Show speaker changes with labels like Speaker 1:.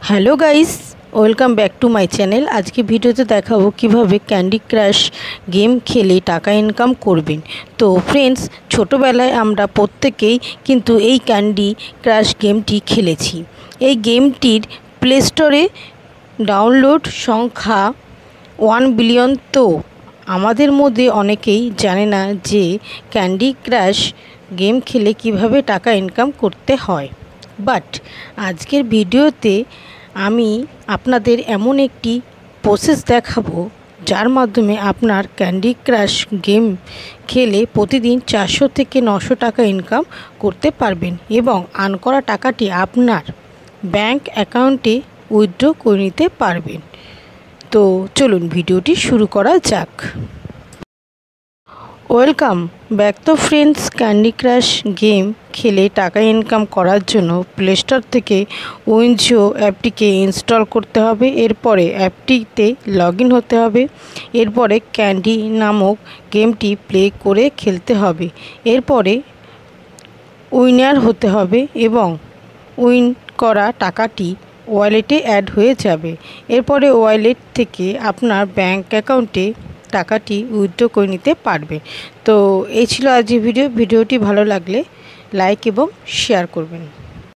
Speaker 1: Hello guys, welcome back to my channel. আজকে ভিডিওতে দেখাবো কিভাবে ক্যান্ডি ক্রাশ গেম খেলে টাকা ইনকাম করবেন। তো ফ্রেন্ডস, ছোটোবেলায় আমরা প্রত্যেকেই কিন্তু এই ক্যান্ডি ক্রাশ গেমটি খেলেছি। এই গেমটির প্লে স্টোরে ডাউনলোড সংখ্যা 1 বিলিয়ন। তো আমাদের মধ্যে অনেকেই জানে না যে ক্যান্ডি ক্রাশ গেম খেলে কিভাবে টাকা ইনকাম করতে হয়। বাট আজকের ভিডিওতে আমি আপনাদের এমন একটি প্রসেস দেখাবো যার মাধ্যমে আপনার ক্যান্ডি ক্রাশ গেম খেলে প্রতিদিন 400 থেকে 900 টাকা ইনকাম করতে পারবেন এবং আর্ন করা টাকাটি আপনার ব্যাংক অ্যাকাউন্টে উইথড্র করে নিতে পারবেন। তো চলুন ভিডিওটি শুরু করা যাক। ওয়েলকাম ব্যাক তো ফ্রেন্ডস, ক্যান্ডি ক্রাশ গেম খেলে টাকা ইনকাম করার জন্য প্লে স্টোর থেকে উইনজো অ্যাপটিকে ইনস্টল করতে হবে। এরপরে অ্যাপটিতে লগ ইন হতে হবে। এরপরে ক্যান্ডি নামক গেমটি প্লে করে খেলতে হবে। এরপরে উইনার হতে হবে এবং উইন করা টাকাটি ওয়ালেটে অ্যাড হয়ে যাবে। এরপরে ওয়ালেট থেকে আপনার ব্যাংক অ্যাকাউন্টে টাকাটি উইথড্র করে নিতে পারবে। তো এই ছিল আজকের ভিডিওটি ভালো লাগলে লাইক এবং শেয়ার করবেন।